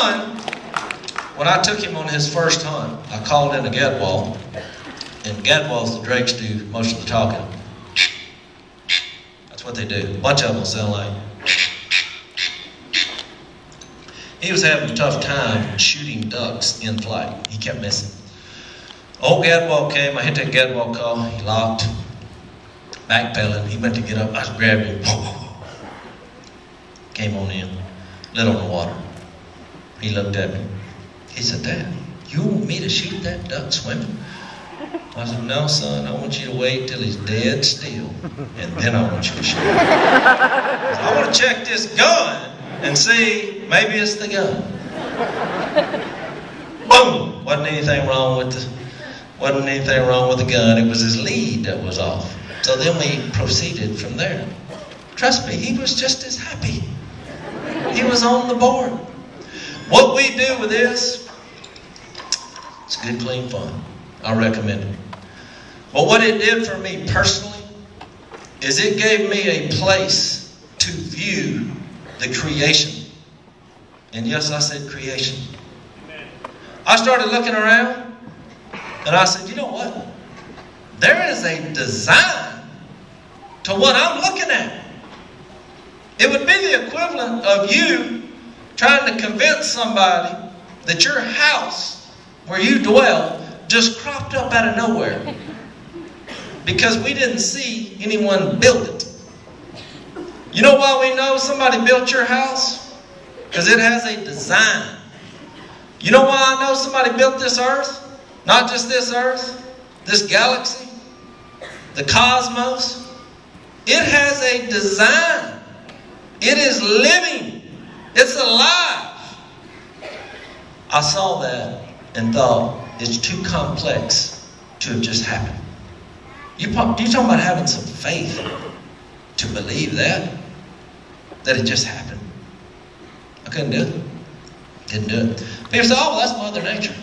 son, when I took him on his first hunt, I called in a gadwall. And gadwalls, the drakes do most of the talking. That's what they do. A bunch of them sound like. He was having a tough time shooting ducks in flight. He kept missing. Old gadwall came. I hit that gadwall call. He locked. Backpedaling. He went to get up. I grabbed him. Came on in. Lit on the water. He looked at me. He said, "Dad, you want me to shoot that duck swimming?" I said, "No, son, I want you to wait till he's dead still, and then I want you to shoot him. I want to check this gun and see, maybe it's the gun." Boom! Wasn't anything wrong with the gun. It was his lead that was off. So then we proceeded from there. Trust me, he was just as happy. He was on the board. What we do with this, it's good, clean fun. I recommend it. But what it did for me personally is it gave me a place to view the creation. And yes, I said creation. I started looking around and I said, you know what? There is a design to what I'm looking at. It would be the equivalent of you trying to convince somebody that your house where you dwell just cropped up out of nowhere because we didn't see anyone build it. You know why we know somebody built your house? Because it has a design. You know why I know somebody built this earth? Not just this earth, this galaxy, the cosmos. It has a design. It is living. It's alive. I saw that and thought, it's too complex to have just happened. You're talking about having some faith to believe that it just happened. I couldn't do it. Didn't do it. People say, oh, well, that's Mother Nature.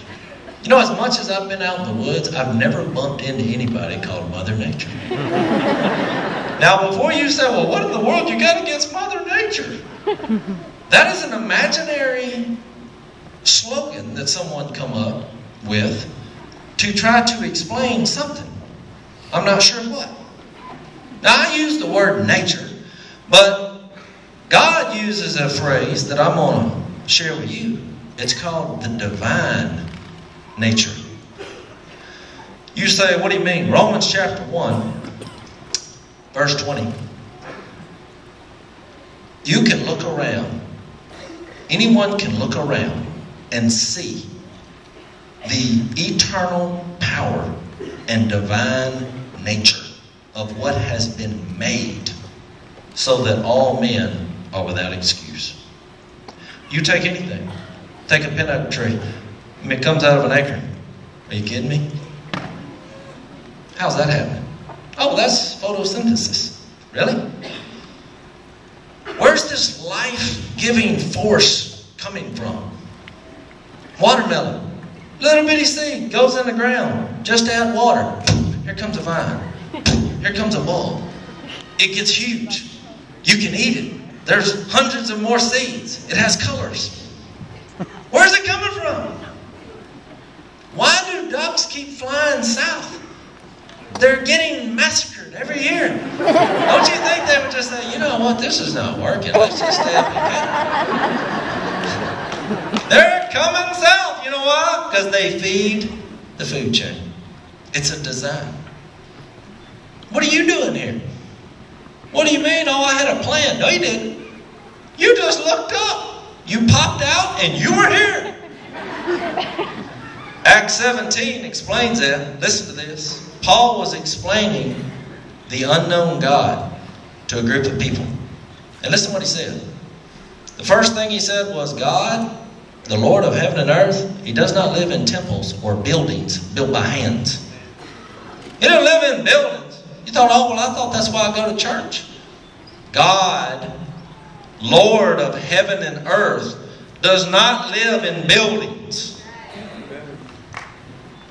You know, as much as I've been out in the woods, I've never bumped into anybody called Mother Nature. Now, before you say, well, what in the world you got against Mother Nature? That is an imaginary slogan that someone come up with to try to explain something. I'm not sure what. Now, I use the word nature, but God uses a phrase that I'm going to share with you. It's called the divine nature. You say, what do you mean? Romans chapter 1, verse 20. You can look around. Anyone can look around and see the eternal power and divine nature of what has been made so that all men are without excuse. You take anything. Take a peanut tree. It comes out of an acorn. Are you kidding me? How's that happening? Oh, that's photosynthesis. Really? Where's this life-giving force coming from? Watermelon. Little bitty seed goes in the ground. Just add water. Here comes a vine. Here comes a bulb. It gets huge. You can eat it. There's hundreds of more seeds. It has colors. Where's it coming from? Why do ducks keep flying south? They're getting massacred every year. Don't you think they would just say, you know what, this is not working. Let's just stay up and get it. They're coming south. You know why? Because they feed the food chain. It's a design. What are you doing here? What do you mean? Oh, I had a plan. No, you didn't. You just looked up. You popped out and you were here. Acts 17 explains that. Listen to this. Paul was explaining the unknown God to a group of people. And listen to what he said. The first thing he said was, God, the Lord of heaven and earth, he does not live in temples or buildings built by hands. He doesn't live in buildings. You thought, oh, well, I thought that's why I go to church. God, Lord of heaven and earth, does not live in buildings.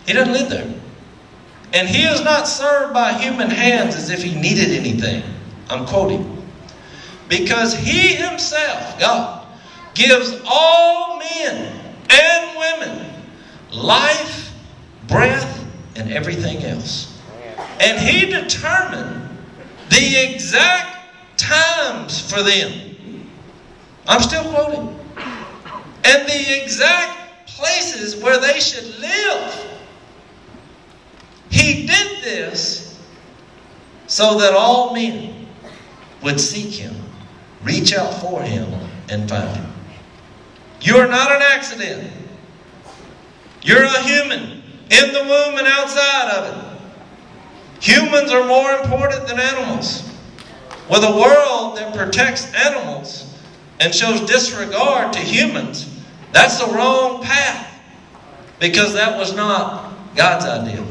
He doesn't live there. And he is not served by human hands as if he needed anything. I'm quoting. Because he himself, God, gives all men and women life, breath, and everything else. And He determined the exact times for them. I'm still quoting. And the exact places where they should live. He did this so that all men would seek Him, reach out for Him, and find Him. You are not an accident. You're a human in the womb and outside of it. Humans are more important than animals. With a world that protects animals and shows disregard to humans, that's the wrong path, because that was not God's idea.